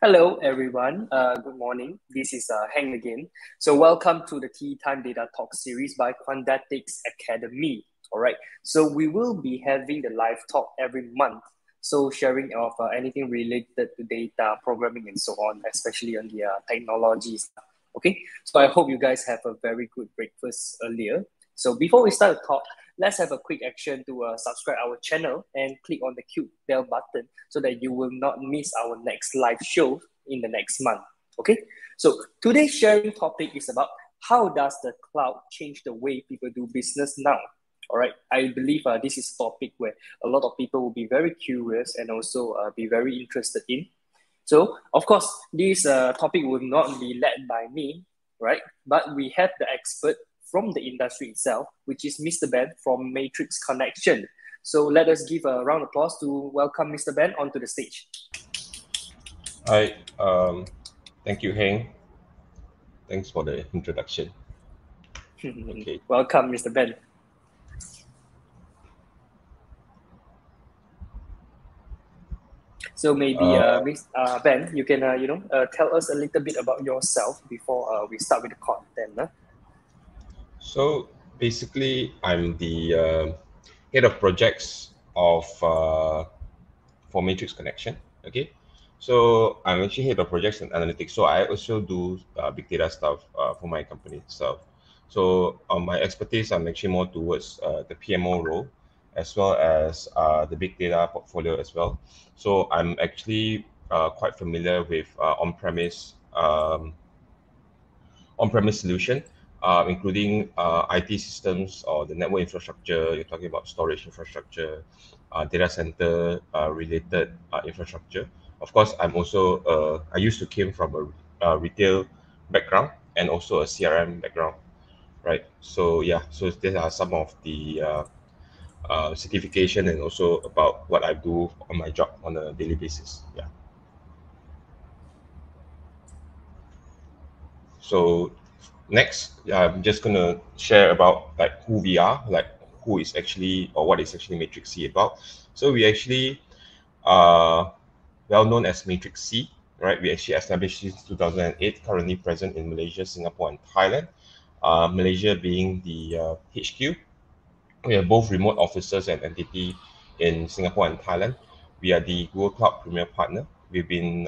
Hello, everyone. Good morning. This is Heng again. So, welcome to the Tea Time Data Talk series by Quantatics Academy. All right. So, we will be having the live talk every month. So, sharing of anything related to data, programming, and so on, especially on the technologies. Okay. So, I hope you guys have a very good breakfast earlier. So, before we start the talk, let's have a quick action to subscribe our channel and click on the cute bell button so that you will not miss our next live show in the next month. Okay, so today's sharing topic is about how does the cloud change the way people do business now. All right, I believe this is a topic where a lot of people will be very curious and also be very interested in. So, of course, this topic will not be led by me, right? But we have the expert from the industry itself, which is Mr. Ben from Matrix Connection. So let us give a round of applause to welcome Mr. Ben onto the stage. Hi, thank you, Heng. Thanks for the introduction. Okay. Welcome, Mr. Ben. So maybe, Ben, you can tell us a little bit about yourself before we start with the content. So basically, I'm the head of projects of for Matrix Connection. Okay. So I'm actually head of projects and analytics. So I also do big data stuff for my company itself. So my expertise, I'm actually more towards the PMO role, as well as the big data portfolio as well. So I'm actually quite familiar with on-premise solution, including IT systems or the network infrastructure. You're talking about storage infrastructure, data center related infrastructure. Of course, I used to came from a retail background and also a CRM background, right? So yeah, so these are some of the certification and also about what I do on my job on a daily basis. Yeah. So next, I'm just gonna share about like who we are, like who is actually or what is actually Matrix C about. So we actually are well known as Matrix C, right? We actually established since 2008, currently present in Malaysia, Singapore, and Thailand. Malaysia being the HQ. We have both remote offices and entity in Singapore and Thailand. We are the Google Cloud Premier Partner. We've been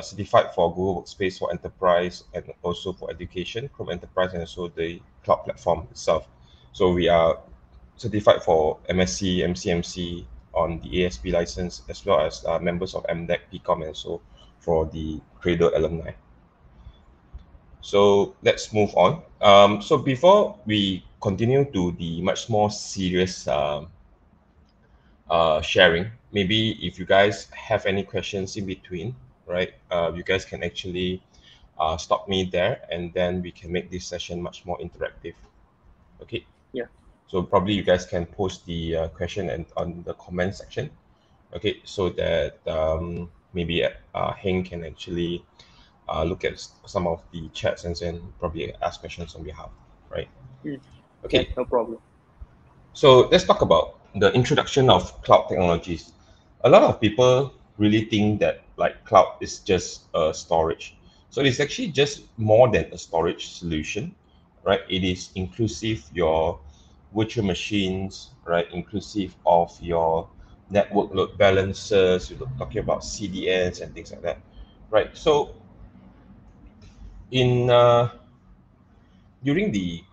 certified for Google Workspace for enterprise and also for education, Chrome Enterprise, and also the cloud platform itself. So we are certified for MSc, MCMC on the ASP license, as well as members of MDEC, PCOM, and so for the Cradle alumni. So let's move on. So before we continue to the much more serious sharing. Maybe if you guys have any questions in between, right? You guys can actually stop me there, and then we can make this session much more interactive. Okay. Yeah. So probably you guys can post the question and on the comment section. Okay, so that maybe Heng can actually look at some of the chats and then probably ask questions on behalf, right? Yeah, Okay, no problem. so let's talk about the introduction of cloud technologies. A lot of people really think that like cloud is just a storage. So it's actually just more than a storage solution, right? It is inclusive your virtual machines, right? Inclusive of your network load balancers. You're talking about CDNs and things like that, right? So in during the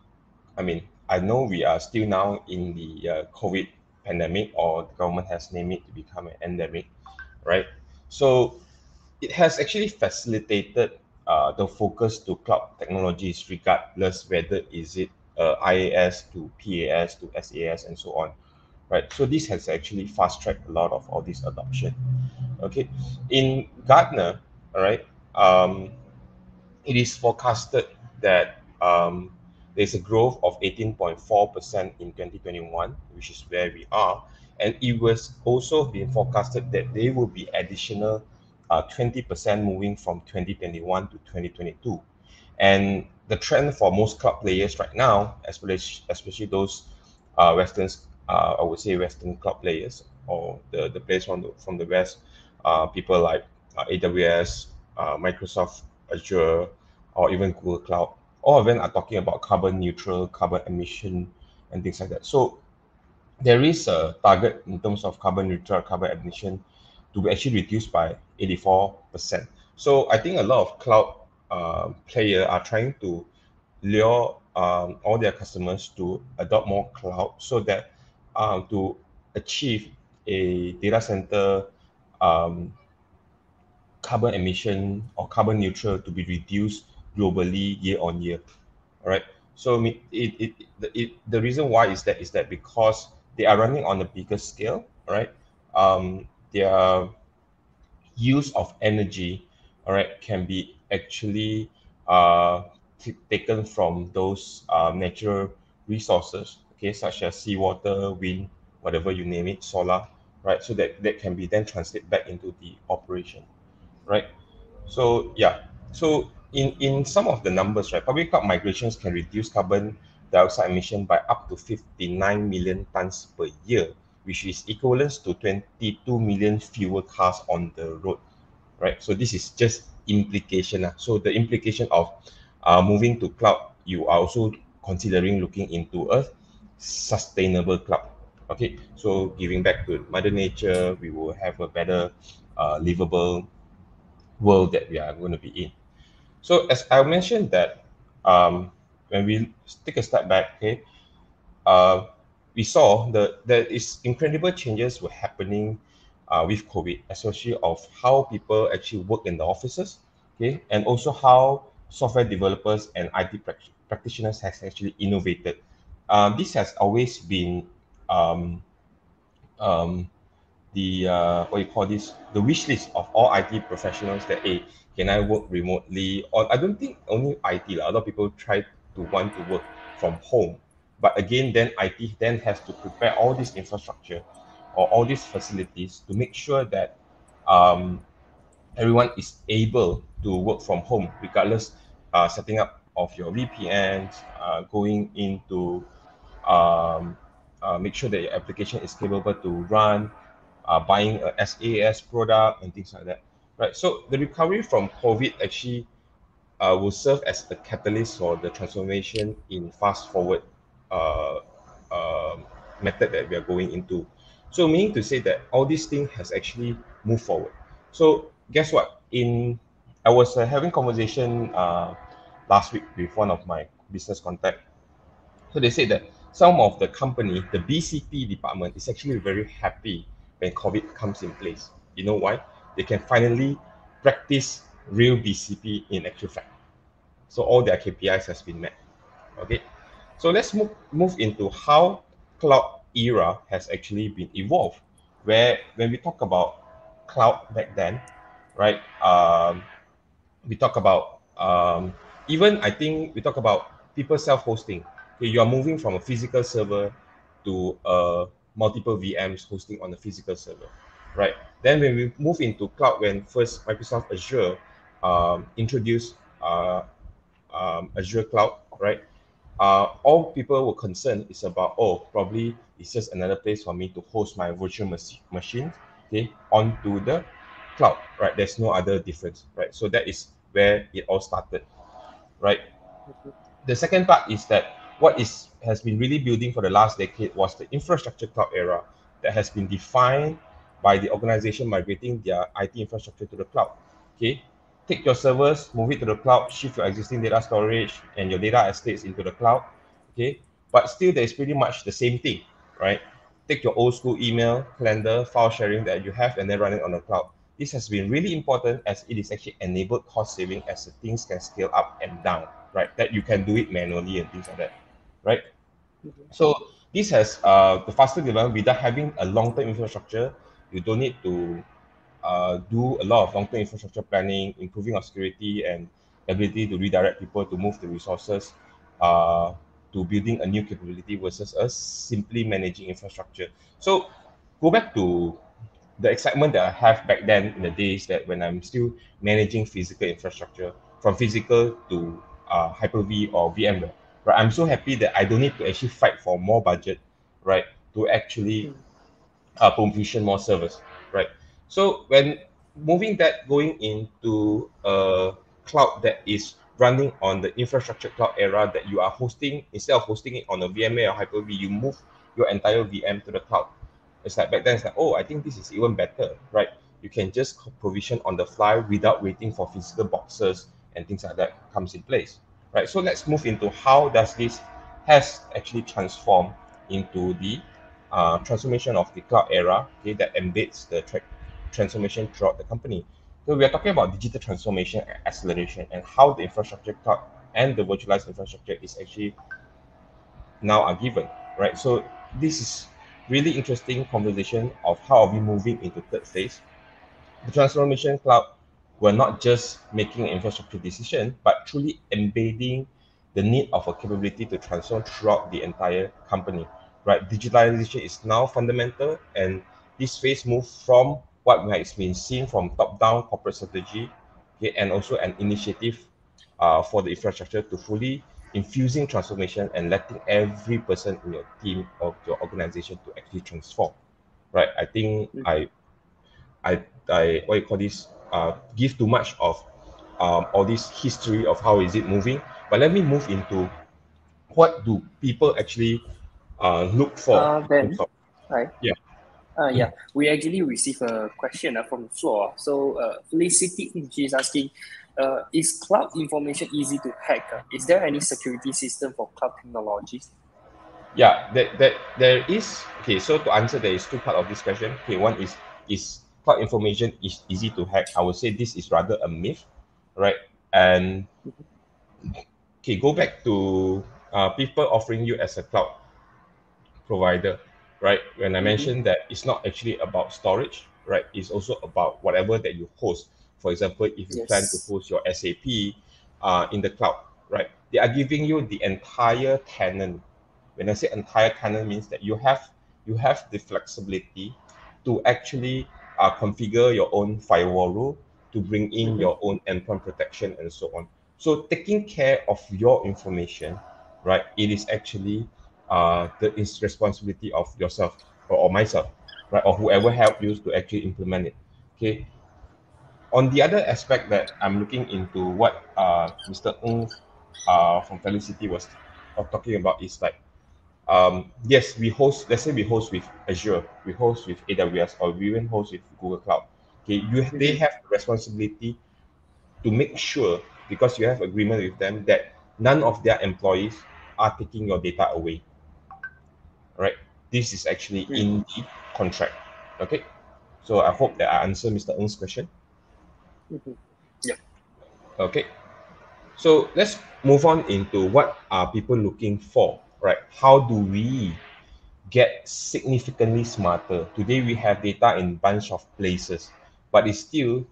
I mean, I know we are still now in the COVID pandemic, or the government has named it to become an endemic, right? So it has actually facilitated the focus to cloud technologies, regardless whether is it IaaS to PaaS to SaaS and so on, right? So this has actually fast tracked a lot of all this adoption. Okay, in Gartner, all right, it is forecasted that there's a growth of 18.4% in 2021, which is where we are. And it was also been forecasted that there will be additional 20% moving from 2021 to 2022. And the trend for most cloud players right now, especially those Western, I would say Western cloud players, or the players from the West, people like AWS, Microsoft Azure, or even Google Cloud. All of them are talking about carbon neutral, carbon emission, and things like that. So there is a target in terms of carbon neutral, carbon emission to be actually reduced by 84%. So I think a lot of cloud players are trying to lure all their customers to adopt more cloud so that to achieve a data center um, carbon emission or carbon neutral to be reduced globally year on year. All right. So the reason why is that because they are running on a bigger scale, right? Their use of energy, all right, can be actually taken from those natural resources, okay, such as seawater, wind, whatever you name it, solar, right? So that can be then translated back into the operation, right? So yeah, so in some of the numbers, right, public cloud migrations can reduce carbon dioxide emission by up to 59 million tons per year, which is equivalent to 22 million fewer cars on the road, right? So this is just implication. So the implication of moving to cloud, you are also considering looking into a sustainable cloud. Okay, so giving back to Mother Nature, we will have a better livable world that we are going to be in. So as I mentioned that when we take a step back, okay, uh, we saw there is incredible changes were happening with COVID, especially of how people actually work in the offices, okay, and also how software developers and IT practitioners has actually innovated. This has always been um, um, the what you call this, the wish list of all IT professionals that hey, can I work remotely? Or I don't think only IT lah. A lot of people try to want to work from home, but again, then IT then has to prepare all this infrastructure or all these facilities to make sure that um, everyone is able to work from home, regardless setting up of your VPNs, going into make sure that your application is capable to run, buying a SaaS product and things like that, right? So the recovery from COVID actually will serve as a catalyst for the transformation in fast forward uh, method that we are going into. So meaning to say that all these things has actually moved forward. So guess what? I was having conversation last week with one of my business contact. So they said that some of the company, the BCP department, is actually very happy when COVID comes in place. You know why? They can finally practice real BCP in actual fact. So all their KPIs has been met. Okay. So let's move into how cloud era has actually been evolved. Where when we talk about cloud back then, right? We talk about even I think we talk about people self-hosting. Okay, you are moving from a physical server to multiple VMs hosting on a physical server, right? Then when we move into cloud, when first Microsoft Azure introduced Azure Cloud, right? All people were concerned is about, oh, probably it's just another place for me to host my virtual machine, okay, onto the cloud, right? There's no other difference, right? So that is where it all started, right? The second part is that what is has been really building for the last decade was the infrastructure cloud era that has been defined by the organization migrating their IT infrastructure to the cloud. Okay, take your servers, move it to the cloud, shift your existing data storage and your data estates into the cloud. Okay, but still there is pretty much the same thing, right? Take your old school email, calendar, file sharing that you have and then run it on the cloud. This has been really important as it is actually enabled cost saving as the things can scale up and down, right? That you can do it manually and things like that, right? So this has the faster development without having a long-term infrastructure. You don't need to do a lot of long-term infrastructure planning, improving our security and ability to redirect people to move the resources uh, to building a new capability versus us simply managing infrastructure. So go back to the excitement that I have back then in the days that when I'm still managing physical infrastructure from physical to Hyper-V or VMware, right? I'm so happy that I don't need to actually fight for more budget, right? To actually provision more servers, right? So when moving that going into a cloud that is running on the infrastructure cloud era, that you are hosting, instead of hosting it on a VMware or Hyper-V, you move your entire VM to the cloud. It's like back then, it's like, oh, I think this is even better, right? You can just provision on the fly without waiting for physical boxes and things like that comes in place, right? So let's move into how does this has actually transformed into the transformation of the cloud era, okay, that embeds the transformation throughout the company. So we are talking about digital transformation and acceleration, and how the infrastructure cloud and the virtualized infrastructure is actually now are given, right? So this is really interesting conversation of how are we moving into third phase. The transformation cloud were not just making an infrastructure decision, but truly embedding the need of a capability to transform throughout the entire company, right? Digitalization is now fundamental, and this phase move from what has been seen from top-down corporate strategy, okay, and also an initiative for the infrastructure to fully infusing transformation and letting every person in your team or your organization to actually transform, right? I think Mhm. I what you call this give too much of all this history of how is it moving. But let me move into what do people actually look for in Ben, cloud. right? Yeah, Yeah, we actually received a question from the floor. So Felicity, she's asking, is cloud information easy to hack? Is there any security system for cloud technologies? yeah. That there is, okay. So to answer, there is two part of this question. Okay, one is cloud information is easy to hack. I would say this is rather a myth, right? And okay, go back to people offering you as a cloud provider, right? When I Mm-hmm. mentioned that it's not actually about storage, right? It's also about whatever that you host. For example, if you plan to Yes. host your SAP in the cloud, right? They are giving you the entire tenant. When I say entire tenant, means that you have the flexibility to actually configure your own firewall rule, to bring in Mm-hmm. your own endpoint protection and so on. So taking care of your information, right? It is actually the is responsibility of yourself, or myself, right, or whoever helped you to actually implement it. Okay. On the other aspect that I'm looking into, what Mr. Ng from Felicity was talking about is like, yes, we host. Let's say we host with Azure, we host with AWS, or we even host with Google Cloud. Okay, they Mm-hmm. have the responsibility to make sure, because you have agreement with them, that none of their employees are taking your data away, right? This is actually in the contract. Okay. So I hope that I answer Mr. Ng's question. Mm-hmm. Yeah. Okay. So let's move on into what are people looking for, right? How do we get significantly smarter? Today we have data in bunch of places, but it's still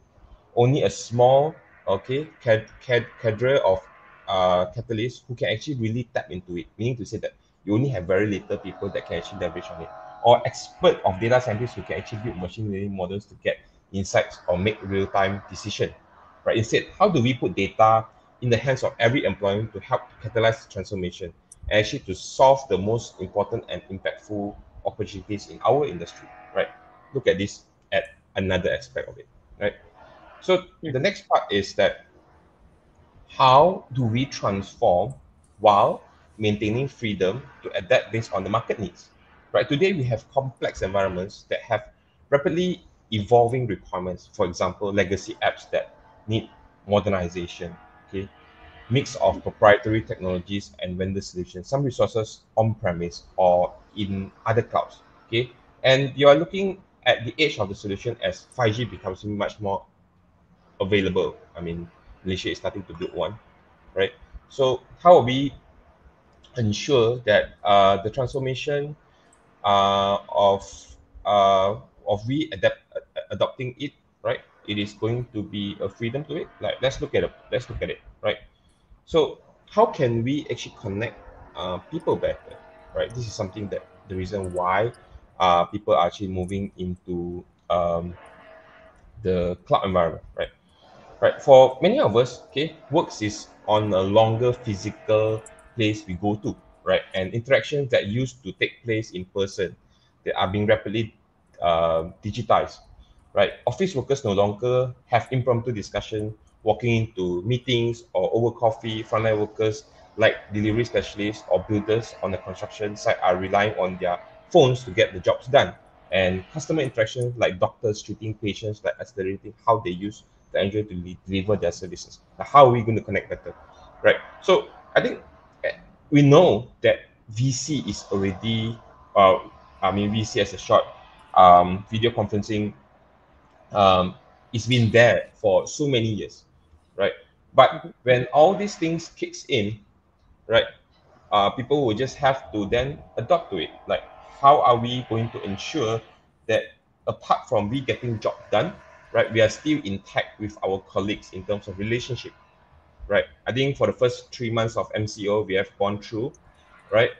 only a small, okay, cadre of catalysts who can actually really tap into it. Meaning to say that you only have very little people that can actually leverage on it, or expert of data scientists who can actually build machine learning models to get insights or make real-time decision. Right? Instead, how do we put data in the hands of every employee to help catalyze transformation and actually to solve the most important and impactful opportunities in our industry? Right? Look at this at another aspect of it. Right? So the Mm-hmm. next part is that how do we transform while maintaining freedom to adapt based on the market needs? Right. Today we have complex environments that have rapidly evolving requirements. For example, legacy apps that need modernization. Okay. Mix of proprietary technologies and vendor solutions. Some resources on premise or in other clouds. Okay. And you are looking at the edge of the solution as 5G becomes much more available. I mean, Malaysia is starting to build one, right? So how will we ensure that the transformation of we adopting it, right? It is going to be a freedom to it. Like let's look at it, right? So how can we actually connect people better, right? This is something that the reason why people are actually moving into the cloud environment, right? Right. For many of us, okay, works is on a longer physical place we go to, right? And interactions that used to take place in person, they are being rapidly digitized, right? Office workers no longer have impromptu discussion, walking into meetings or over coffee. Frontline workers like delivery specialists or builders on the construction site are relying on their phones to get the jobs done. And customer interaction, like doctors treating patients, like accelerating how they use the Android to deliver their services. Now, how are we going to connect better, right? So I think we know that VC is already, VC as a short, video conferencing, it's been there for so many years, right? But when all these things kicks in, right, people will just have to then adopt to it. Like, how are we going to ensure that apart from we getting job done, right, we are still intact with our colleagues in terms of relationship, right? I think for the first 3 months of MCO, we have gone through, right?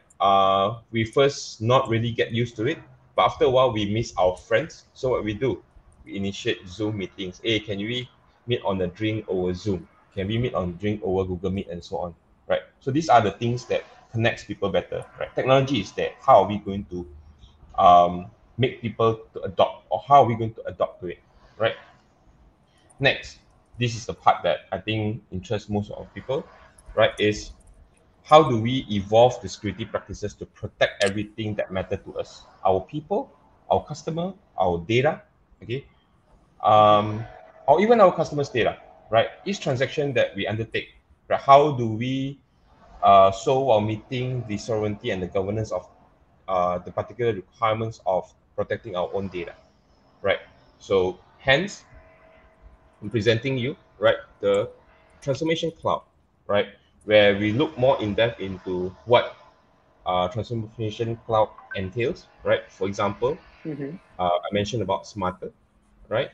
We first not really get used to it, but after a while, we miss our friends. So what we do, we initiate Zoom meetings. Hey, can we meet on a drink over Zoom? Can we meet on drink over Google Meet and so on, right? So these are the things that connects people better, right? Technology is there. How are we going to make people to adopt, or how are we going to adopt to it, right? Next, this is the part that I think interests most of people, right? Is how do we evolve the security practices to protect everything that matter to us, our people, our customer, our data, okay, or even our customers' data, right? Each transaction that we undertake, right? How do we so while meeting the sovereignty and the governance of the particular requirements of protecting our own data, right? So hence, I'm presenting you, right, the transformation cloud, right, where we look more in depth into what transformation cloud entails, right? For example, I mentioned about smarter, right?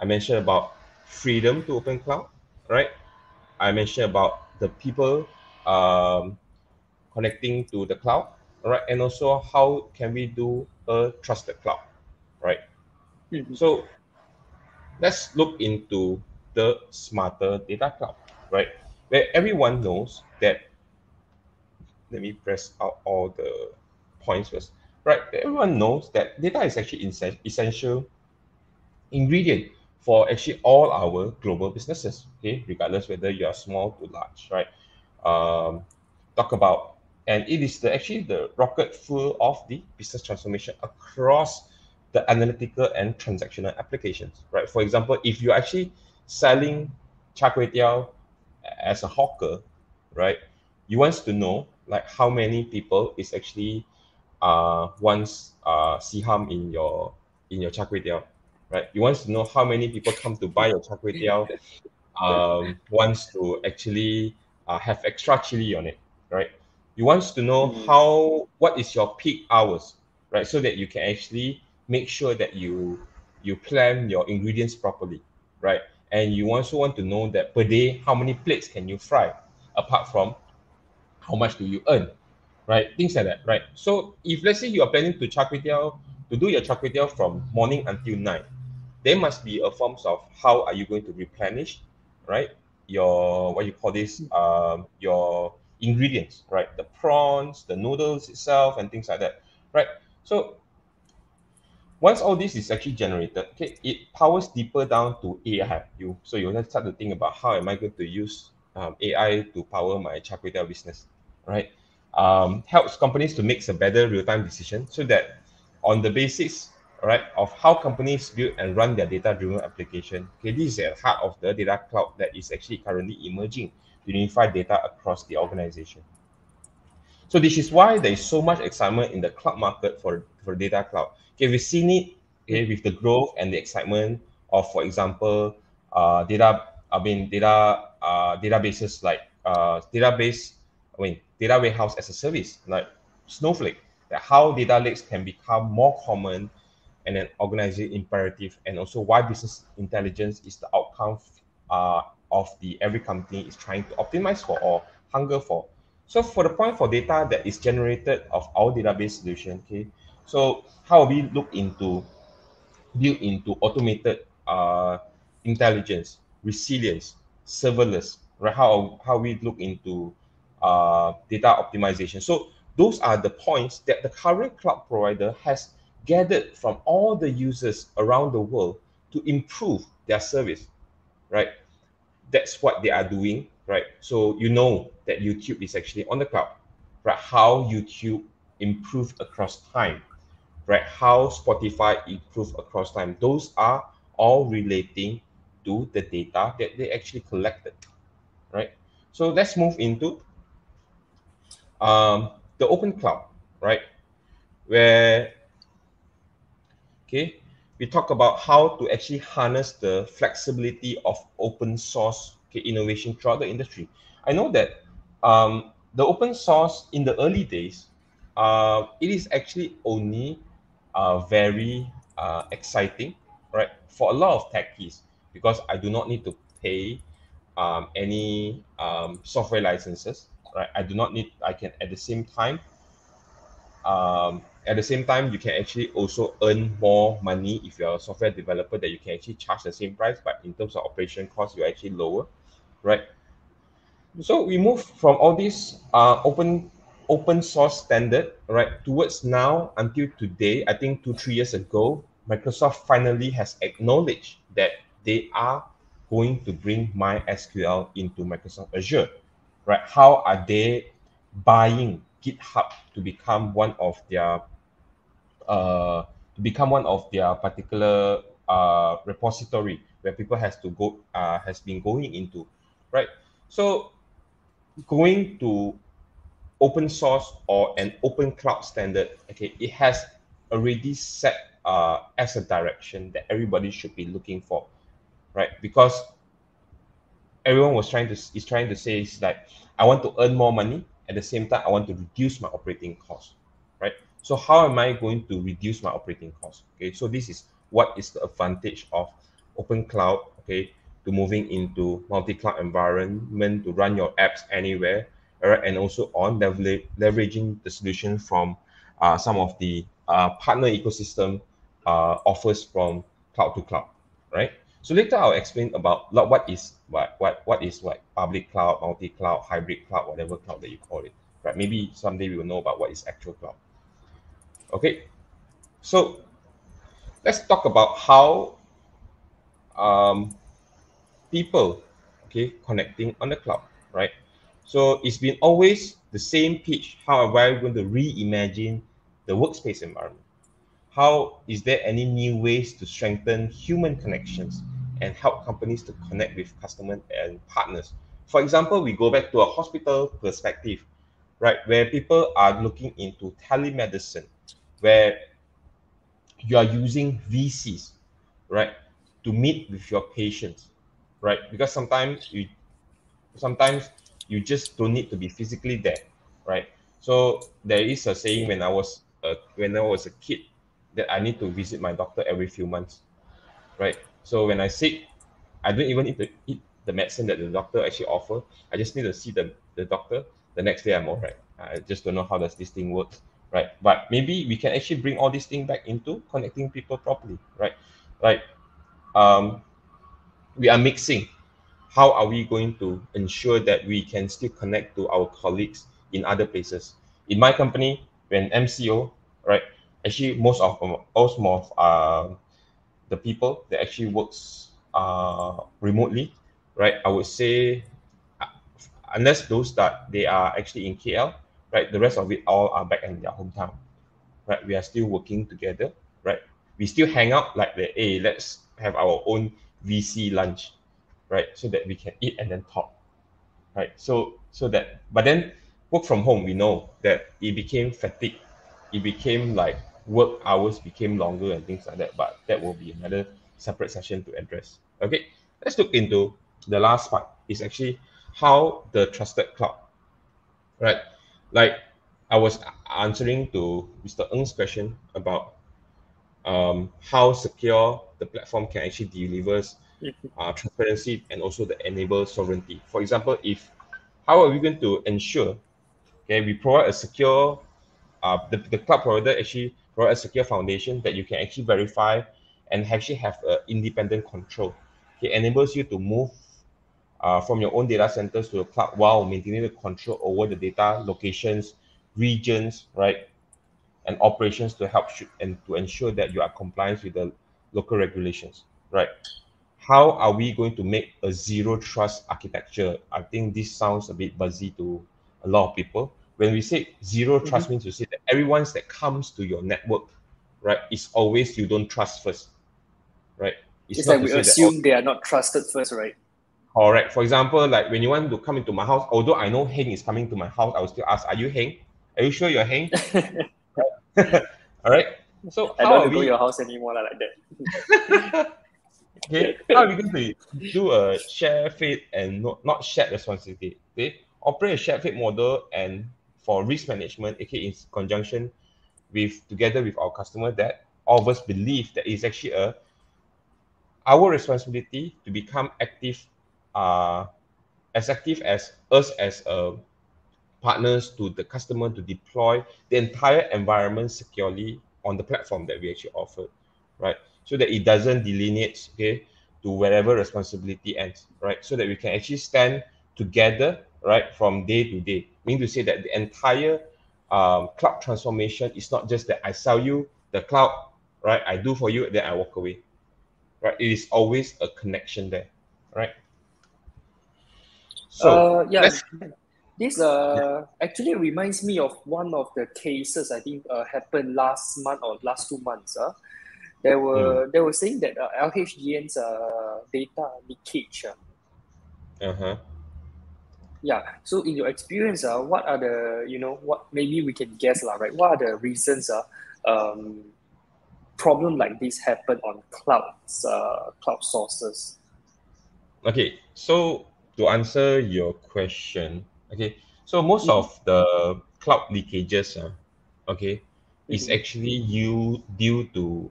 I mentioned about freedom to open cloud, right? I mentioned about the people um, connecting to the cloud, all right? And also how can we do a trusted cloud, right? So let's look into the smarter data cloud, right? Where everyone knows that, let me press out all the points first, right? Everyone knows that data is actually essential ingredient for actually all our global businesses, okay, regardless whether you are small to large, right? Talk about, and it is actually the rocket fuel of the business transformation across the analytical and transactional applications, right? For example, if you're actually selling char kway teow as a hawker, right, you want to know like how many people is actually once siham in your char kway teow, right? You want to know how many people come to buy your char kway teow, wants to actually have extra chili on it, right? You want to know what is your peak hours, right? So that you can actually make sure that you plan your ingredients properly, right? And you also want to know that per day how many plates can you fry, apart from how much do you earn, right? Things like that, right? So if let's say you are planning to char kway teow, to do your char kway teow from morning until night, there must be a forms of how are you going to replenish, right? Your what you call this, your ingredients, right? The prawns, the noodles itself, and things like that, right? So once all this is actually generated, okay, it powers deeper down to AI. You have to start to think about how am I going to use AI to power my char kway teow business, right? Helps companies to make a better real-time decision so that on the basis, right, of how companies build and run their data-driven application, okay, this is at the heart of the data cloud that is actually currently emerging to unify data across the organization. So this is why there is so much excitement in the cloud market for data cloud. Okay, we've seen it, okay, with the growth and the excitement of, for example, databases like data warehouse as a service like Snowflake. That how data lakes can become more common and an organization imperative, and also why business intelligence is the outcome of the every company is trying to optimize for or hunger for. So for the point for data that is generated of our database solution, okay, so how we look into build into automated intelligence, resilience, serverless, right? How we look into data optimization. So those are the points that the current cloud provider has gathered from all the users around the world to improve their service, right? That's what they are doing, right? So you know that YouTube is actually on the cloud, right? How YouTube improved across time, right? How Spotify improved across time. Those are all relating to the data that they actually collected, right? So let's move into the open cloud, right? Where, okay, we talk about how to actually harness the flexibility of open source, okay, innovation throughout the industry. I know that the open source in the early days, it is actually only very exciting, right, for a lot of techies, because I do not need to pay any software licenses, right? I do not need. I can at the same time, you can actually also earn more money if you're a software developer, that you can actually charge the same price, but in terms of operation cost, you're actually lower, right? So we move from all these open source standard, right, towards now until today. I think 2 3 years ago, Microsoft finally has acknowledged that they are going to bring MySQL into Microsoft Azure, right? How are they buying GitHub to become one of their particular repository where people has been going into, right? So going to open source or an open cloud standard, okay, it has already set as a direction that everybody should be looking for, right? Because everyone is trying to say is like, I want to earn more money, at the same time I want to reduce my operating cost, right? So how am I going to reduce my operating cost? Okay, so this is what is the advantage of open cloud, okay, to moving into multi-cloud environment to run your apps anywhere, all right, and also on leveraging the solution from some of the partner ecosystem offers from cloud to cloud, right? So later I'll explain about what is public cloud, multi-cloud, hybrid cloud, whatever cloud that you call it. Right? Maybe someday we will know about what is actual cloud. Okay. So let's talk about how um, people, okay, connecting on the cloud, right? So it's been always the same pitch. How am I going to reimagine the workspace environment? How is there any new ways to strengthen human connections and help companies to connect with customers and partners? For example, we go back to a hospital perspective, right, where people are looking into telemedicine, where you are using VCs, right, to meet with your patients, right? Because sometimes you just don't need to be physically there, right? So there is a saying when I was a kid, that I need to visit my doctor every few months, right? So when I sick, I don't even need to eat the medicine that the doctor actually offer. I just need to see the doctor. The next day I'm all right. I just don't know how does this thing works, right? But maybe we can actually bring all this thing back into connecting people properly, right? Like um, we are mixing. How are we going to ensure that we can still connect to our colleagues in other places? In my company, when MCO, right? Actually, most of the people that actually works remotely, right? I would say, uh, unless those that they are actually in KL, right? The rest of it all are back in their hometown, right? We are still working together, right? We still hang out like the, hey, let's have our own VC lunch, right? So that we can eat and then talk, right? So that, but then work from home, we know that it became fatigue. It became like work hours became longer and things like that. But that will be another separate session to address. Okay, let's look into the last part. Is actually how the trusted cloud, right? Like I was answering to Mr. Ng's question about how secure the platform can actually delivers transparency and also the enable sovereignty. For example, if how are we going to ensure, okay, we provide a secure the cloud provider actually provide a secure foundation that you can actually verify and actually have independent control. It enables you to move from your own data centers to the cloud while maintaining the control over the data locations, regions, right, and operations to help and to ensure that you are compliant with the local regulations. right? How are we going to make a zero trust architecture? I think this sounds a bit buzzy to a lot of people. When we say zero trust means you say that everyone that comes to your network, right, is always you don't trust first, right? It's not like to we say that, assume they are not trusted first, right? correct. For example, like when you want to come into my house, although I know Heng is coming to my house, I will still ask, are you Heng? Are you sure you're Heng? All right. So I how don't are want to go we? your house anymore like that. Okay, how are we going to do a share fate and not shared responsibility? Okay, operate a shared fate model and for risk management, okay, in conjunction with together with our customer, that all of us believe that it's actually our responsibility to become active, as active as us as partners to the customer to deploy the entire environment securely on the platform that we actually offer, right? So that it doesn't delineate, okay, to wherever responsibility ends, right? So that we can actually stand together, right, from day to day. Meaning to say that the entire cloud transformation is not just that I sell you the cloud, right? I do for you, then I walk away, right? It is always a connection there, right? So Yeah, let's this actually reminds me of one of the cases I think happened last month or last 2 months. They were saying that LHDN's data leakage. uh-huh. Yeah. So in your experience, what are the what maybe we can guess lah, right? What are the reasons problem like this happen on cloud sources? Okay, so to answer your question, okay, so most of the cloud leakages, okay, is Mm-hmm. actually due to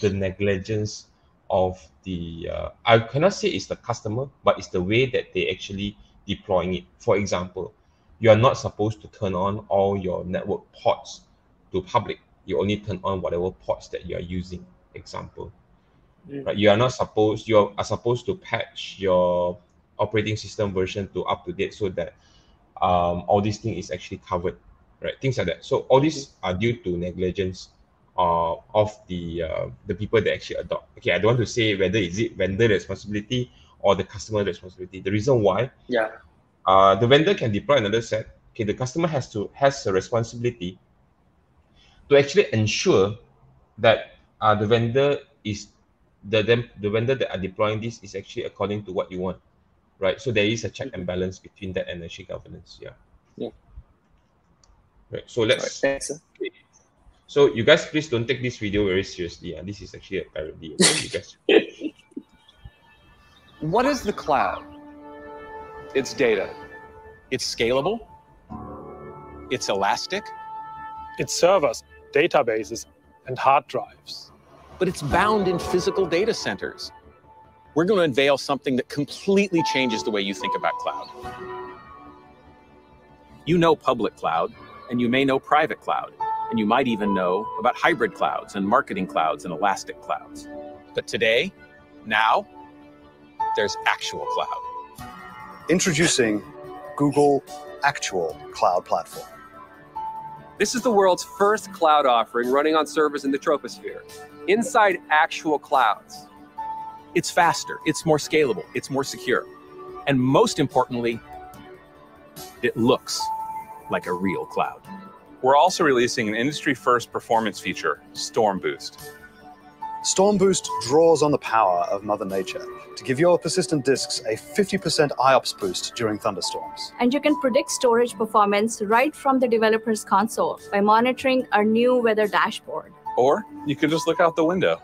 the negligence of I cannot say it's the customer, but it's the way that they actually deploying it. For example, you are not supposed to turn on all your network ports to public. You only turn on whatever ports that you are using. Example, right? You are supposed to patch your operating system version to up to date so that all these things is actually covered, right? Things like that. So all these are due to negligence of the people that actually adopt. Okay, I don't want to say whether is it vendor responsibility or the customer responsibility. The reason why Yeah. the vendor can deploy another set. Okay, the customer has a responsibility to actually ensure that the vendor is the vendor that are deploying this is actually according to what you want, right? So there is a check and balance between that and actually governance. Yeah. Yeah. Right. So All right. let's. Thanks. Okay. So you guys please don't take this video very seriously. And this is actually a parody. Okay, you guys. What is the cloud? It's data. It's scalable. It's elastic. It's servers, databases, and hard drives. But it's bound in physical data centers. We're going to unveil something that completely changes the way you think about cloud. You know public cloud, and you may know private cloud, and you might even know about hybrid clouds and marketing clouds and elastic clouds. But today, now, there's actual cloud. Introducing Google Actual Cloud Platform. This is the world's first cloud offering running on servers in the troposphere, inside actual clouds. It's faster, it's more scalable, it's more secure. And most importantly, it looks like a real cloud. We're also releasing an industry-first performance feature, Storm Boost. Storm Boost draws on the power of Mother Nature to give your persistent disks a 50% IOPS boost during thunderstorms. And you can predict storage performance right from the developer's console by monitoring our new weather dashboard. Or you could just look out the window.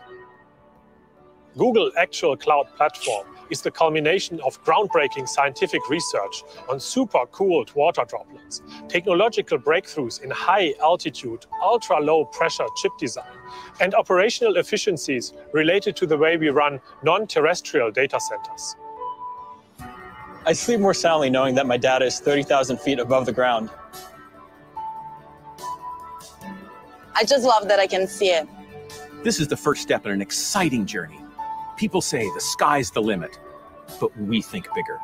Google Actual Cloud Platform is the culmination of groundbreaking scientific research on super-cooled water droplets, technological breakthroughs in high-altitude, ultra-low pressure chip design, and operational efficiencies related to the way we run non-terrestrial data centers. I sleep more soundly knowing that my data is 30,000 feet above the ground. I just love that I can see it. This is the first step in an exciting journey. People say the sky's the limit, but we think bigger.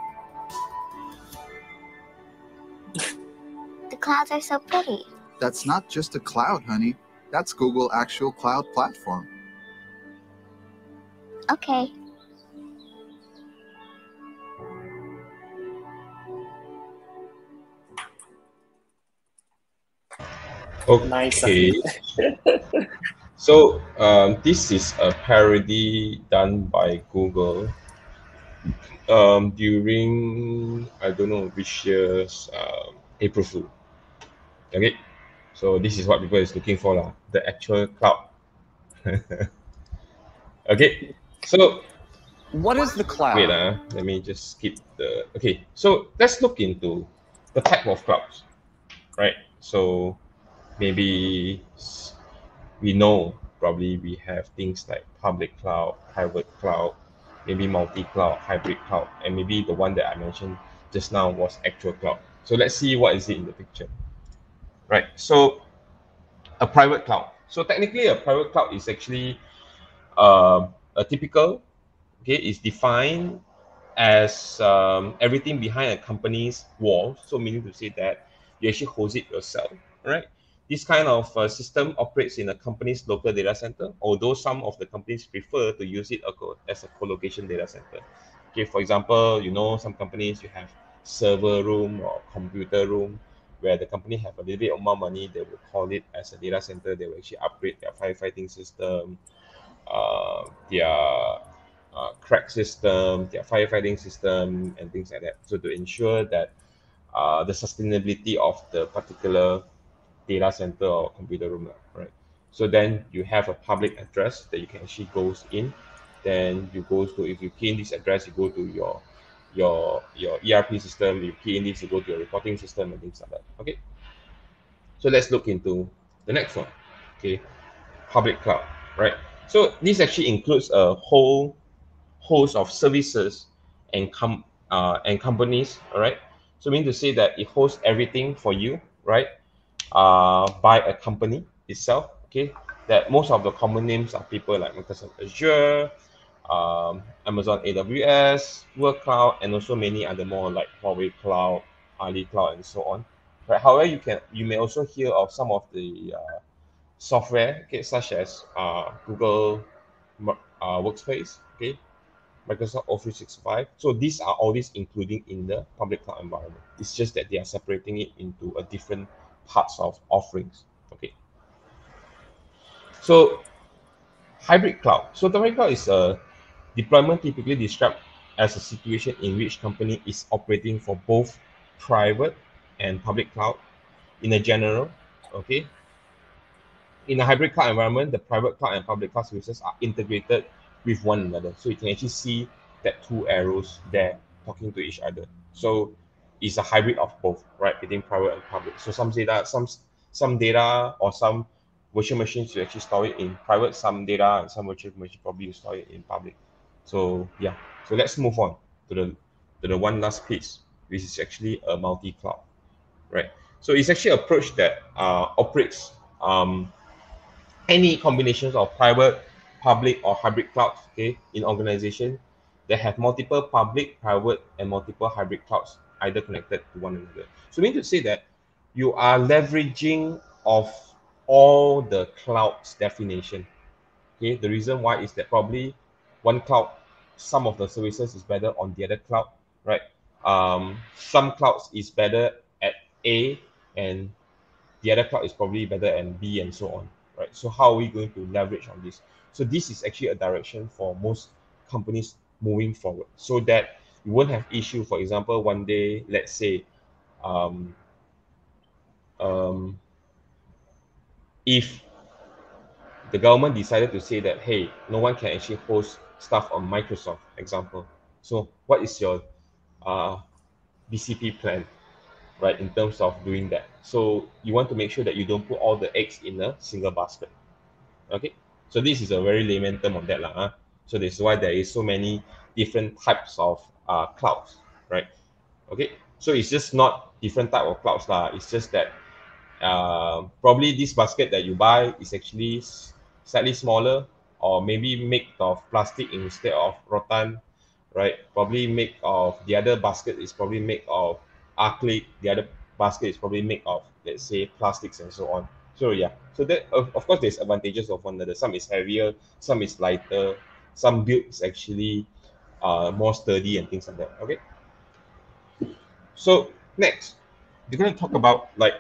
The clouds are so pretty. That's not just a cloud, honey. That's Google Actual Cloud Platform. Okay. Nice. Okay. So this is a parody done by Google during, I don't know which year's April Fool. Okay, so this is what people is looking for lah, the actual cloud. Okay, so what is the cloud? Wait, let me just skip the. Okay, so let's look into the type of clouds, right? So maybe we know probably we have things like public cloud, private cloud, maybe multi-cloud, hybrid cloud, and maybe the one that I mentioned just now was actual cloud. So let's see what is it in the picture, right? So a private cloud. So technically, a private cloud is actually a typical. Okay, is defined as everything behind a company's wall. So meaning to say that you actually host it yourself, right? This kind of system operates in a company's local data center, although some of the companies prefer to use it as a co-location data center. Okay, for example, you know, some companies you have server room or computer room where the company have a little bit more money, they will call it as a data center. They will actually upgrade their firefighting system, their crack system, their firefighting system, and things like that. So to ensure that the sustainability of the particular data center or computer room, right? So then you have a public address that you can actually go in. Then you go to, if you key in this address, you go to your ERP system. You key in this, you go to your reporting system and things like that. Okay. So let's look into the next one. Okay, public cloud, right? So this actually includes a whole host of services and companies, all right? So mean to say that it hosts everything for you, right? By a company itself, okay? That most of the common names are people like Microsoft Azure, Amazon AWS, Google Cloud, and also many other more like Huawei Cloud, Ali Cloud, and so on. Right? However, you may also hear of some of the software, okay, such as Google Workspace, okay, Microsoft Office 365. So these are all these including in the public cloud environment. It's just that they are separating it into a different parts of offerings. Okay. So hybrid cloud. So the hybrid cloud is a deployment typically described as a situation in which company is operating for both private and public cloud in a general. Okay. In a hybrid cloud environment, the private cloud and public cloud services are integrated with one another. So you can actually see that two arrows there talking to each other. So it's a hybrid of both, right, between private and public. So some data, some data or some virtual machines you actually store it in private, some data and some virtual machine probably you store it in public. So yeah, so let's move on to the one last piece, which is actually a multi-cloud, right? So it's actually an approach that operates any combinations of private, public, or hybrid clouds, okay, in organization that have multiple public, private, and multiple hybrid clouds either connected to one another. So we need to say that you are leveraging of all the clouds definition. Okay, the reason why is that probably one cloud, some of the services is better on the other cloud, right? Some clouds is better at A and the other cloud is probably better at B and so on, right? So how are we going to leverage on this? So this is actually a direction for most companies moving forward, so that you won't have issue. For example, one day, let's say, if the government decided to say that, hey, no one can actually host stuff on Microsoft, example. So what is your BCP plan, right, in terms of doing that? So you want to make sure that you don't put all the eggs in a single basket. Okay, so this is a very layman term on that lah. So this is why there is so many different types of clouds, right? Okay, so it's just not different type of clouds lah. It's just that probably this basket that you buy is actually slightly smaller, or maybe made of plastic instead of rattan, right? Probably made of, the other basket is probably made of acrylic, the other basket is probably made of, let's say, plastics and so on. So yeah, so that of course there's advantages of one another. Some is heavier, some is lighter, some build is actually more sturdy and things like that. Okay, so next we're going to talk about like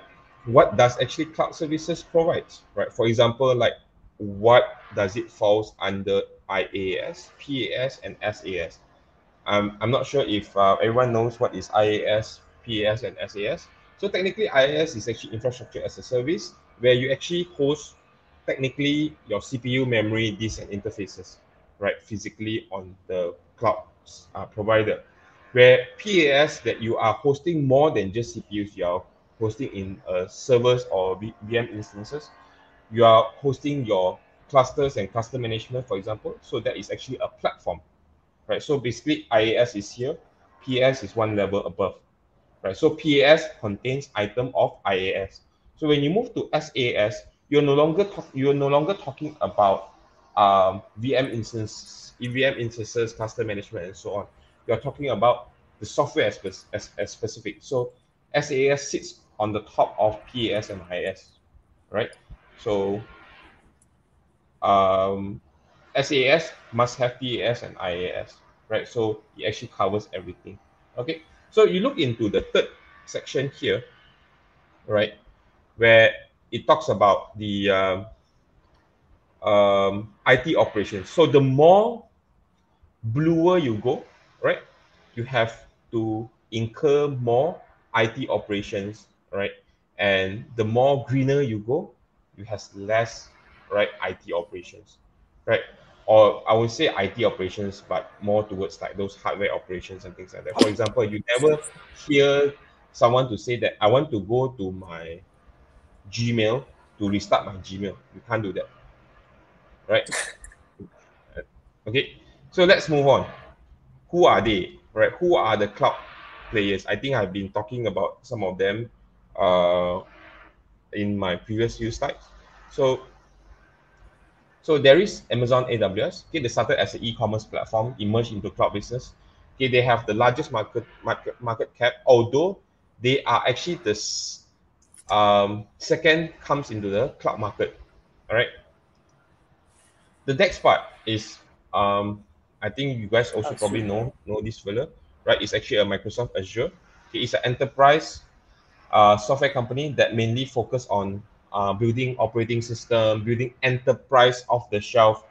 what does actually cloud services provide, right? For example, like what does it falls under IaaS, PaaS, and SaaS? I'm not sure if everyone knows what is IaaS, PaaS, and SaaS. So technically, IaaS is actually infrastructure as a service, where you actually host technically your CPU, memory, disk, and interfaces, right, physically on the cloud provider. Where PaaS, that you are hosting more than just CPUs, you are hosting in servers or VM instances. You are hosting your clusters and cluster management, for example. So that is actually a platform, right? So basically, IaaS is here, PaaS is one level above, right? So PaaS contains item of IaaS. So when you move to SaaS, you're no longer talking about VM instances, cluster management, and so on. You're talking about the software as specific. So SaaS sits on the top of PaaS and IaaS, right? So SaaS must have PaaS and IaaS, right? So it actually covers everything. Okay, so you look into the third section here, right, where it talks about the IT operations. So the more bluer you go, right, you have to incur more IT operations, right? And the more greener you go, you have less, right, IT operations, right? Or I would say IT operations, but more towards like those hardware operations and things like that. For example, you never hear someone to say that I want to go to my Gmail to restart my Gmail. You can't do that, right? Okay, so let's move on. Who are they, right? Who are the cloud players? I think I've been talking about some of them in my previous few slides. So there is Amazon AWS. Okay, they started as an e-commerce platform, emerged into cloud business. Okay, they have the largest market cap, although they are actually the second comes into the cloud market. All right. The next part is I think you guys also probably know this fella, right? It's actually a Microsoft Azure. Okay, it's an enterprise software company that mainly focus on building operating system, building enterprise off-the-shelf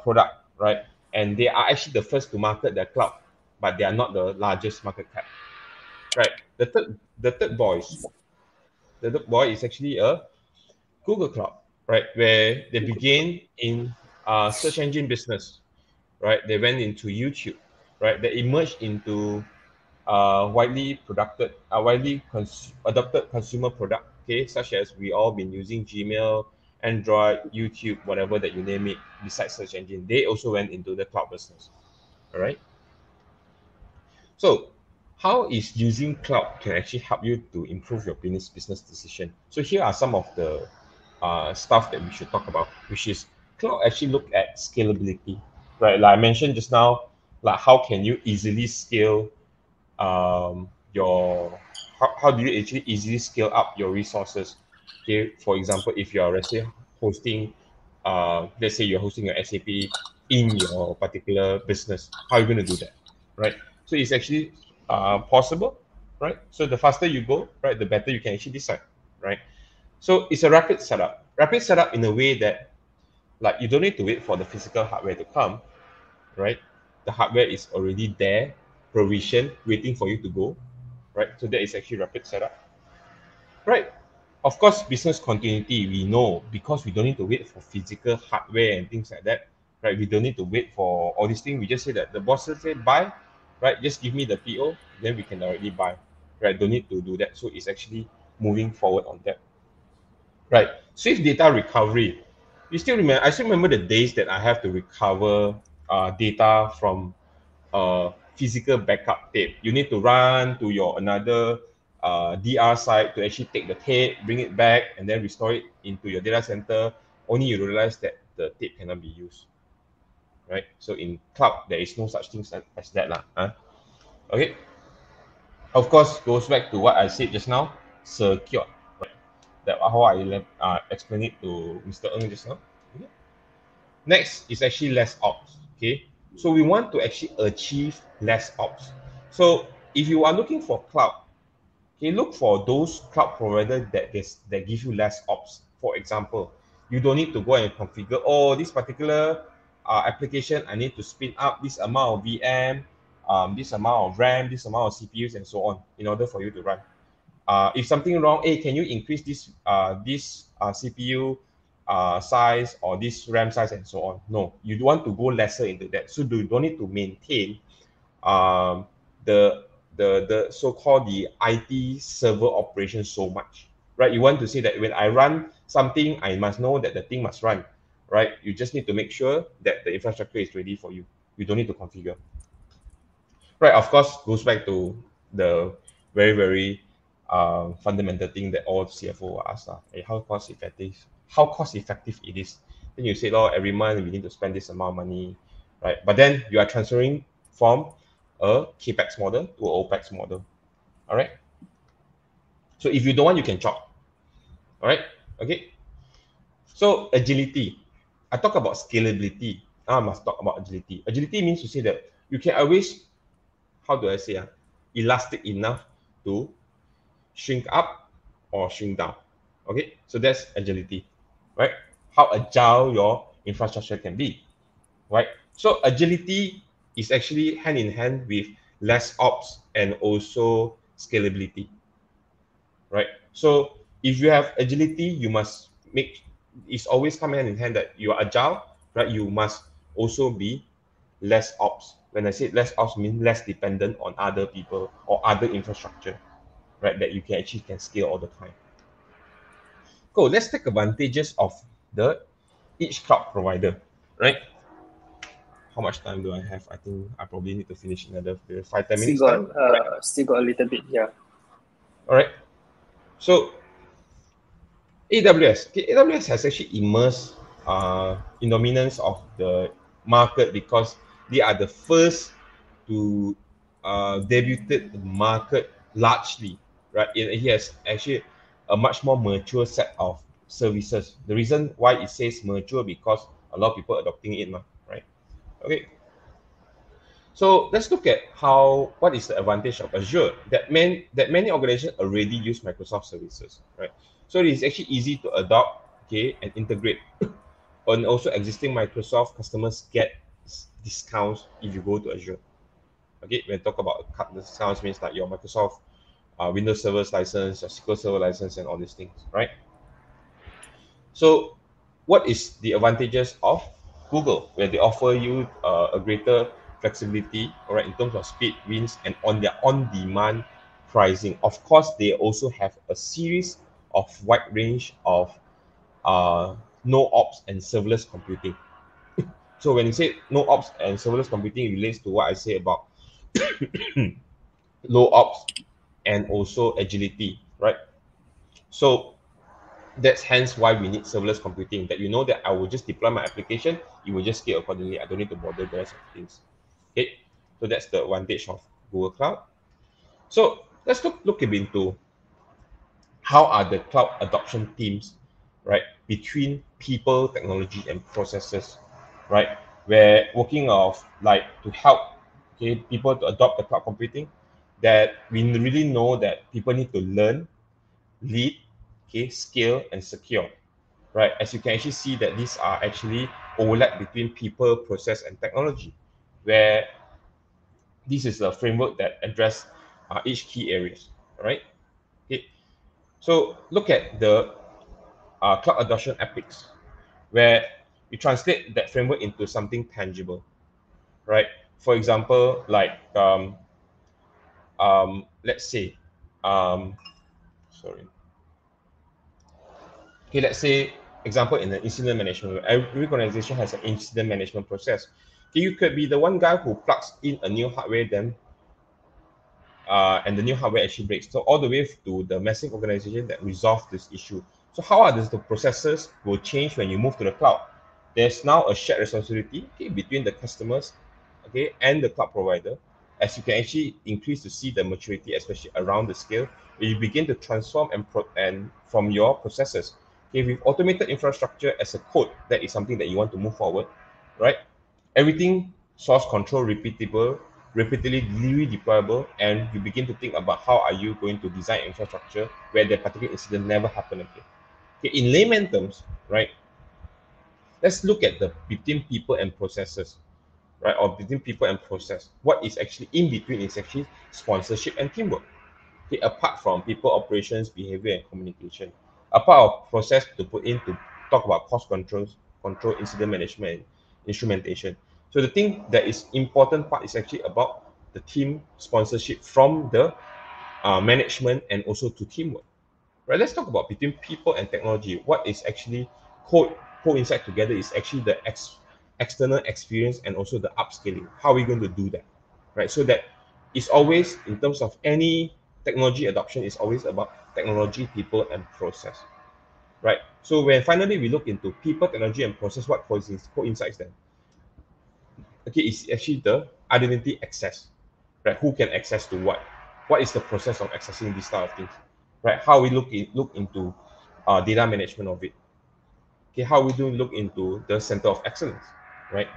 product, right? And they are actually the first to market their cloud, but they are not the largest market cap, right? The third boy is actually a Google Cloud, right? Where they began in search engine business, right? They went into YouTube, right? They emerged into widely adopted consumer product, okay, such as we all been using Gmail, Android, YouTube, whatever that you name it, besides search engine. They also went into the cloud business. All right. So how is using cloud can actually help you to improve your business decision? So here are some of the stuff that we should talk about, which is cloud actually look at scalability, right? Like I mentioned just now, like how can you easily scale your how do you actually easily scale up your resources? Okay, for example, if you are, let's say, hosting let's say you're hosting your SAP in your particular business, how are you going to do that, right? So it's actually possible, right? So the faster you go, right, the better you can actually decide, right? So it's a rapid setup in a way that, like, you don't need to wait for the physical hardware to come, right? The hardware is already there, provision, waiting for you to go, right? So that is actually rapid setup, right? Of course, business continuity, we know, because we don't need to wait for physical hardware and things like that, right? We don't need to wait for all these things. We just say that the boss say buy, right? Just give me the PO, then we can directly buy, right? Don't need to do that. So it's actually moving forward on that, right? Swift data recovery. I still remember the days that I have to recover data from physical backup tape. You need to run to your another DR site to actually take the tape, bring it back, and then restore it into your data center. Only you realize that the tape cannot be used, right? So in cloud, there is no such thing as that lah. Okay. Of course, goes back to what I said just now, secure. Right? That how I explained it to Mr. Ng just now. Okay. Next is actually less ops. Okay. So we want to actually achieve less ops. So if you are looking for cloud, Okay, look for those cloud providers that give you less ops. For example, you don't need to go and configure, oh, this particular application, I need to spin up this amount of VM, this amount of RAM, this amount of CPUs, and so on, in order for you to run. If something wrong, hey, can you increase this CPU size or this RAM size and so on? No, you want to go lesser into that. So you don't need to maintain the so-called the IT server operation so much, right? You want to say that when I run something, I must know that the thing must run, right? You just need to make sure that the infrastructure is ready for you. You don't need to configure. Right, of course, goes back to the very, very fundamental thing that all CFO will ask, hey, how cost effective it is. Then you say, oh, every month we need to spend this amount of money, right? But then you are transferring from a CAPEX model to an OPEX model, all right? So if you don't want, you can chop, all right? Okay. So agility. I talk about scalability. Now I must talk about agility. Agility means to say that you can always, how do I say, elastic enough to shrink up or shrink down. Okay, so that's agility, right? How agile your infrastructure can be, right? So agility is actually hand in hand with less ops and also scalability, right? So if you have agility, you must make, it's always come hand in hand that you are agile, right? You must also be less ops. When I say less ops, mean less dependent on other people or other infrastructure, right? That you can actually scale all the time. Cool. Let's take advantages of each cloud provider, right? How much time do I have? I think I probably need to finish another 5-10 minutes. Still got a little bit, yeah. All right. So AWS. Okay, AWS has actually immersed in dominance of the market because they are the first to debuted the market largely, right? It has actually a much more mature set of services. The reason why it says mature because a lot of people are adopting it now, right? Okay. So let's look at what is the advantage of Azure that many organizations already use Microsoft services, right? So it is actually easy to adopt, okay, and integrate. And also existing Microsoft customers get discounts if you go to Azure. Okay, when I talk about discounts means like your Microsoft Windows Server license, your SQL Server license, and all these things, right? So what is the advantages of Google, where they offer you a greater flexibility, all right, in terms of speed, wins, and on their on-demand pricing? Of course, they also have a series of wide range of no ops and serverless computing. So when you say no ops and serverless computing, it relates to what I say about low ops and also agility, right? So that's hence why we need serverless computing, that you know that I will just deploy my application, it will just scale accordingly. I don't need to bother the rest of things. Okay, so that's the advantage of Google Cloud. So let's look into how are the cloud adoption teams, right, between people, technology, and processes, right? We're working of like to help, okay, people to adopt the cloud computing, that we really know that people need to learn, lead, okay, scale, and secure, right? As you can actually see that these are actually overlap between people, process, and technology, where this is a framework that address each key areas, right? Okay. So look at the cloud adoption epics, where you translate that framework into something tangible, right? For example, like let's say, sorry. Okay, let's say, example, in the incident management, every organization has an incident management process. Okay, you could be the one guy who plugs in a new hardware, then and the new hardware actually breaks. So all the way to the massive organization that resolve this issue. So how are the processes will change when you move to the cloud? There's now a shared responsibility, okay, between the customers, okay, and the cloud provider, as you can actually increase to see the maturity, especially around the scale, where you begin to transform and from your processes. Okay, with automated infrastructure as a code, that is something that you want to move forward, right? Everything source control, repeatable, repeatedly redeployable, and you begin to think about how are you going to design infrastructure where that particular incident never happen again. Okay, in layman terms, right? Let's look at the between people and processes, right? Or between people and process. What is actually in between is actually sponsorship and teamwork. Okay, apart from people, operations, behavior, and communication. A part of process to put in to talk about cost controls, control, incident management, and instrumentation. So the thing that is important part is actually about the team sponsorship from the management and also to teamwork. Right, let's talk about between people and technology. What is actually coincide together is actually the external experience and also the upscaling. How are we going to do that? Right, so that it's always, in terms of any technology adoption, is always about technology, people, and process. Right, so when finally we look into people, technology, and process, what coincides then? Okay, it's actually the identity access. Right, who can access to what? What is the process of accessing these type of things? Right, how we look into data management of it. Okay, how we do look into the center of excellence, right?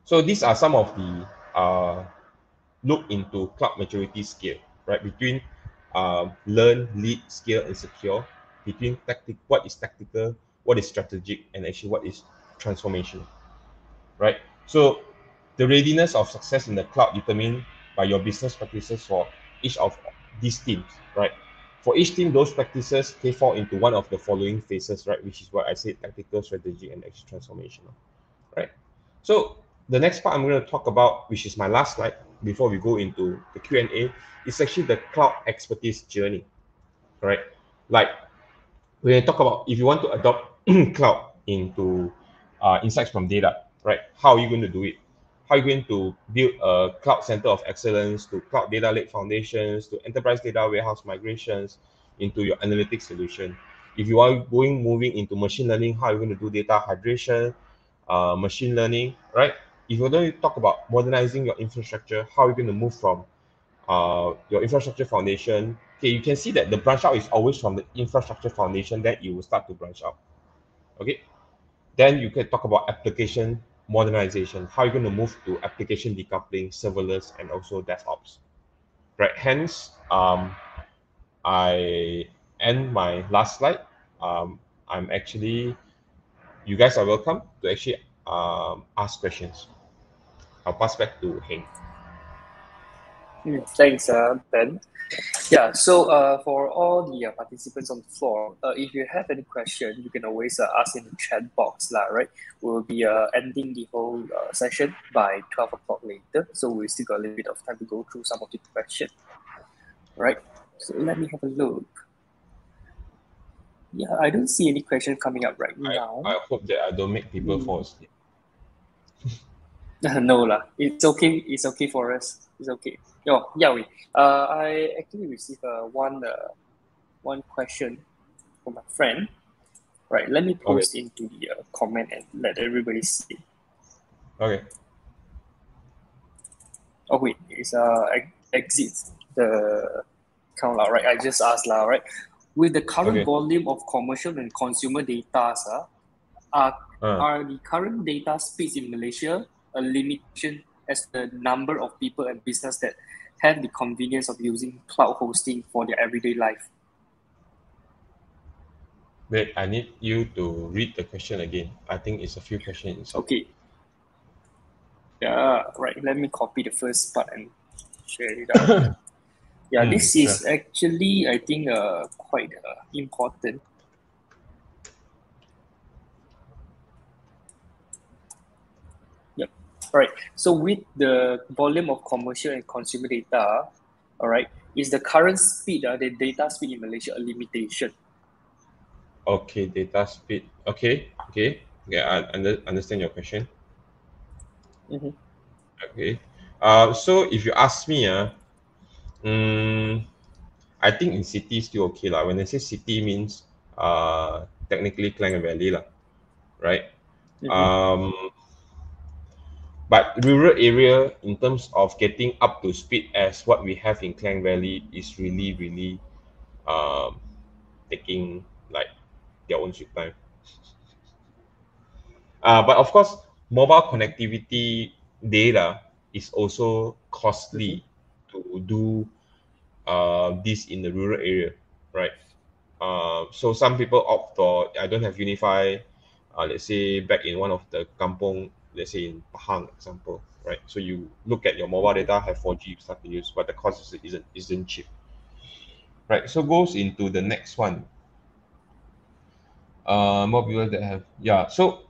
So these are some of the look into cloud maturity scale, right? Between learn, lead, scale, and secure. Between what is tactical, what is strategic, and actually what is transformational, right? So the readiness of success in the cloud determined by your business practices for each of these teams, right? For each team, those practices they fall into one of the following phases, right? Which is what I said: tactical, strategic, and actually transformational, right? So the next part I'm going to talk about, which is my last slide before we go into the Q&A, is actually the cloud expertise journey, right? Like when I talk about if you want to adopt cloud into insights from data, right? How are you going to do it? How are you going to build a cloud center of excellence, to cloud data lake foundations, to enterprise data warehouse migrations, into your analytics solution? If you are moving into machine learning, how are you going to do data hydration, machine learning, right? If you're going to talk about modernizing your infrastructure, how are you going to move from your infrastructure foundation? Okay, you can see that the branch out is always from the infrastructure foundation, then you will start to branch out. Okay, then you can talk about application modernization. How are you going to move to application decoupling, serverless, and also DevOps, right? Hence, I end my last slide. I'm actually, you guys are welcome to actually ask questions. I'll pass back to Heng. Thanks, Ben. Yeah, so for all the participants on the floor, if you have any question, you can always ask in the chat box, right? We'll be ending the whole session by 12 o'clock later, so we still got a little bit of time to go through some of the questions, right? So let me have a look. Yeah, I don't see any question coming up right now. I hope that I don't make people fall asleep. No lah, it's okay. It's okay for us. It's okay. Oh, Yawi, I actually received one question from my friend. Right, let me post into the comment and let everybody see. Okay. Oh wait, it's exits the count lah, right? I just asked lah, right? With the current volume of commercial and consumer data, are the current data speeds in Malaysia a limitation as the number of people and business that have the convenience of using cloud hosting for their everyday life? Wait, I need you to read the question again. I think it's a few questions. Okay. Yeah, right. Let me copy the first part and share it out. Yeah, this is actually, I think, quite important. Yep. All right. So with the volume of commercial and consumer data, all right, is the current speed, the data speed in Malaysia, a limitation? Okay, data speed. Okay. Yeah, I understand your question. Okay. So if you ask me, I think in city still okay lah. When I say city means technically Klang Valley lah, right? But rural area in terms of getting up to speed as what we have in Klang Valley is really taking like their own sweet time. But of course, mobile connectivity data it's also costly to do this in the rural area, right? So some people opt for, I don't have Unify, let's say back in one of the kampong, let's say in Pahang example, right? So you look at your mobile data, have 4G stuff to use, but the cost isn't cheap, right? So goes into the next one. More people that have, yeah. So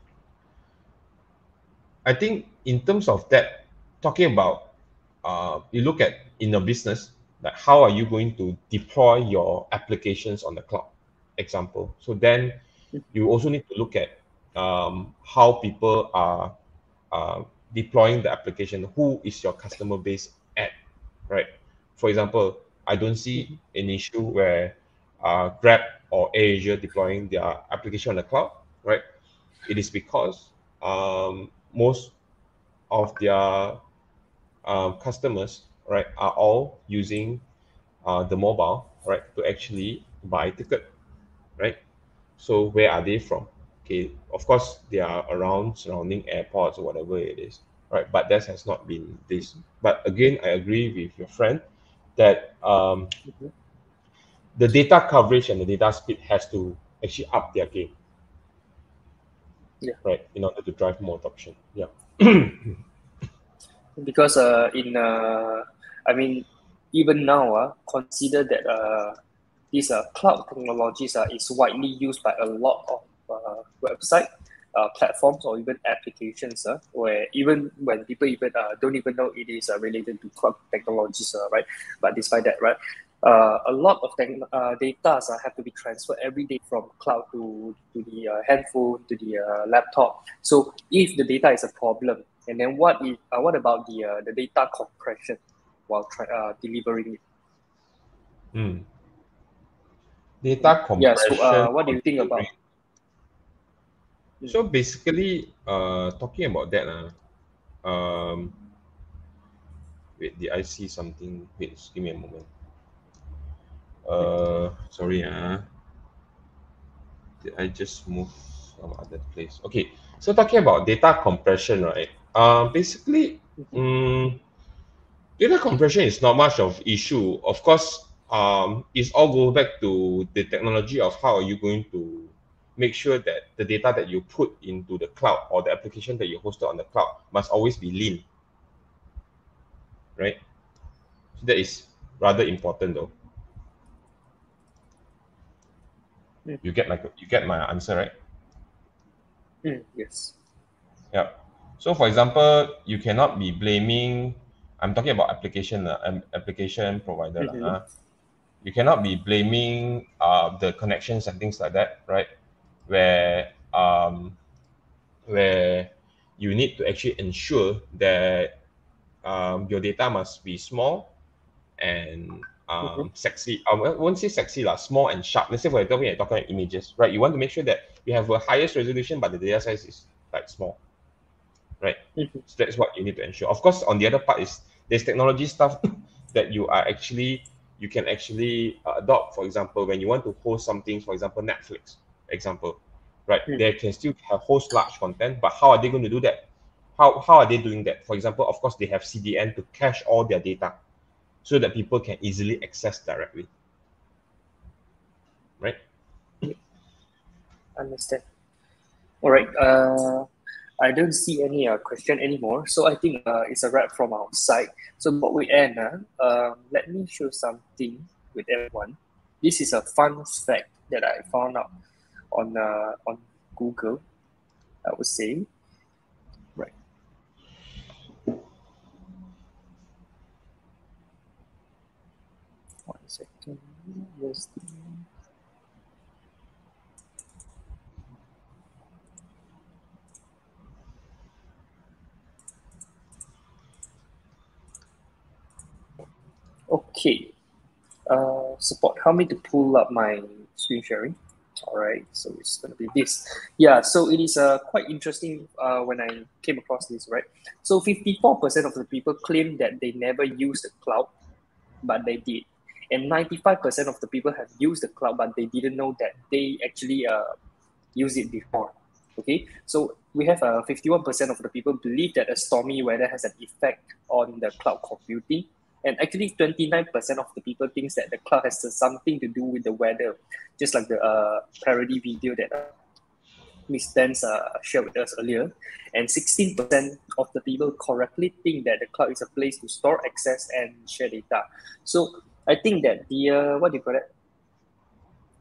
I think in terms of that, talking about, you look at in your business, like how are you going to deploy your applications on the cloud, example. So then you also need to look at how people are deploying the application. Who is your customer base at, right? For example, I don't see an issue where Grab or AirAsia deploying their application on the cloud, right? It is because most of their customers, right, are all using the mobile, right, to actually buy ticket, right? So where are they from? Okay, of course they are around surrounding airports or whatever it is, right? But that has not been this. But again, I agree with your friend that the data coverage and the data speed has to actually up their game, right, in order to drive more adoption. Yeah. Because I mean, even now, consider that these cloud technologies is widely used by a lot of website platforms or even applications, where even when people even don't even know it is related to cloud technologies, right? But despite that, right, a lot of data have to be transferred every day from cloud to the handphone, to the laptop. So if the data is a problem, and then what about the data compression while delivering it? Data compression. Yeah. So what do you think about? So basically, talking about that, wait, did I see something? Wait, just give me a moment. Sorry, did I just move from other place? Okay, so talking about data compression, right? Basically, data compression is not much of issue. Of course, it's all go back to the technology of how are you going to make sure that the data that you put into the cloud or the application that you hosted on the cloud must always be lean, right? So that is rather important, though. You get my answer, right? Yes. Yeah. So for example, you cannot be blaming, I'm talking about application provider. You cannot be blaming the connections and things like that, right? Where you need to actually ensure that your data must be small and sexy. I won't say sexy, small and sharp. Let's say for example, you're talking about images, right? You want to make sure that you have a highest resolution, but the data size is like small, right? So that's what you need to ensure. Of course, on the other part is there's technology stuff that you can actually adopt. For example, when you want to host something, for example, Netflix, example, right? They can still host large content, but how are they going to do that? How are they doing that? For example, of course, they have CDN to cache all their data so that people can easily access directly, right? Understand. All right. I don't see any question anymore, so I think it's a wrap from our side. So before we end, let me show something with everyone. This is a fun fact that I found out on Google, I would say. Right. One second. Where's the... Okay. Support, help me to pull up my screen sharing. All right, so it's going to be this. Yeah, so it is quite interesting when I came across this, right? So 54% of the people claim that they never used the cloud, but they did. And 95% of the people have used the cloud, but they didn't know that they actually used it before. Okay, so we have 51% of the people believe that a stormy weather has an effect on the cloud computing. And actually 29% of the people thinks that the cloud has something to do with the weather, just like the parody video that Ms. Benz shared with us earlier. And 16% of the people correctly think that the cloud is a place to store, access, and share data. So I think that the, what do you call it?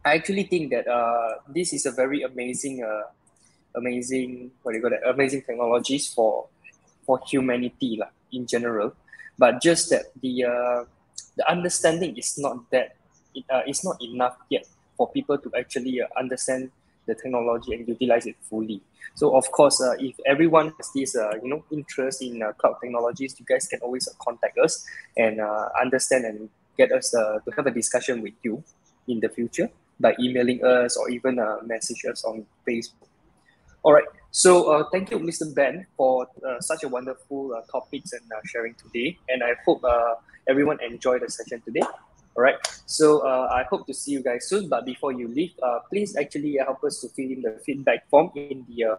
I actually think that this is a very amazing amazing technologies for humanity in general, but just that the understanding is not that it's not enough yet for people to actually understand the technology and utilize it fully. So of course, if everyone has this interest in cloud technologies, you guys can always contact us and understand and get us to have a discussion with you in the future by emailing us or even message us on Facebook. All right. So thank you, Mr. Ben, for such a wonderful topics and sharing today. And I hope everyone enjoyed the session today. All right. So I hope to see you guys soon. But before you leave, please actually help us to fill in the feedback form in the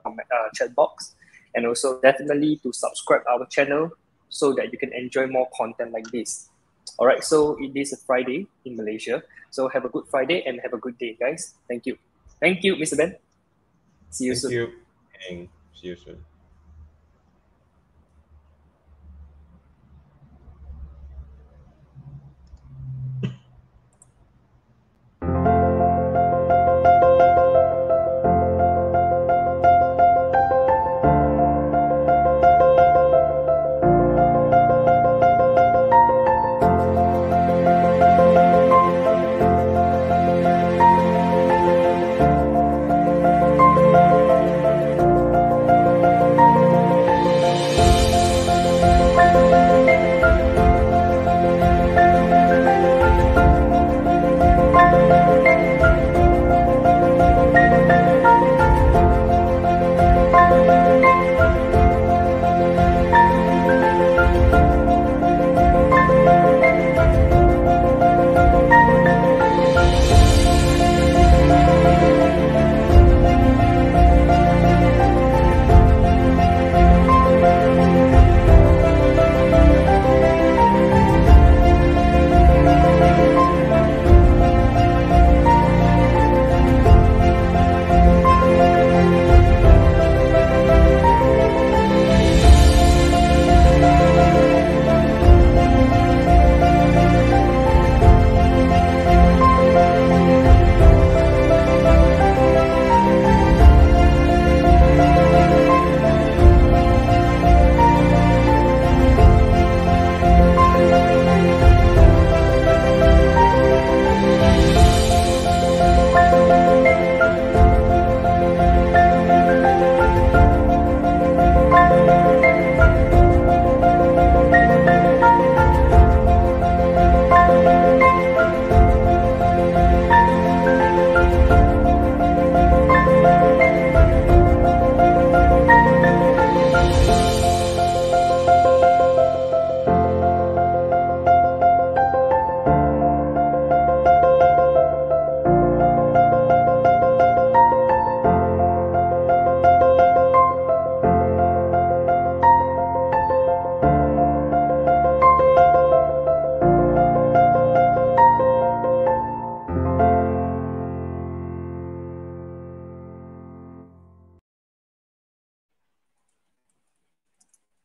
chat box. And also definitely to subscribe our channel so that you can enjoy more content like this. All right. So it is a Friday in Malaysia. So have a good Friday and have a good day, guys. Thank you. Thank you, Mr. Ben. See you soon. Thank you, and see you soon.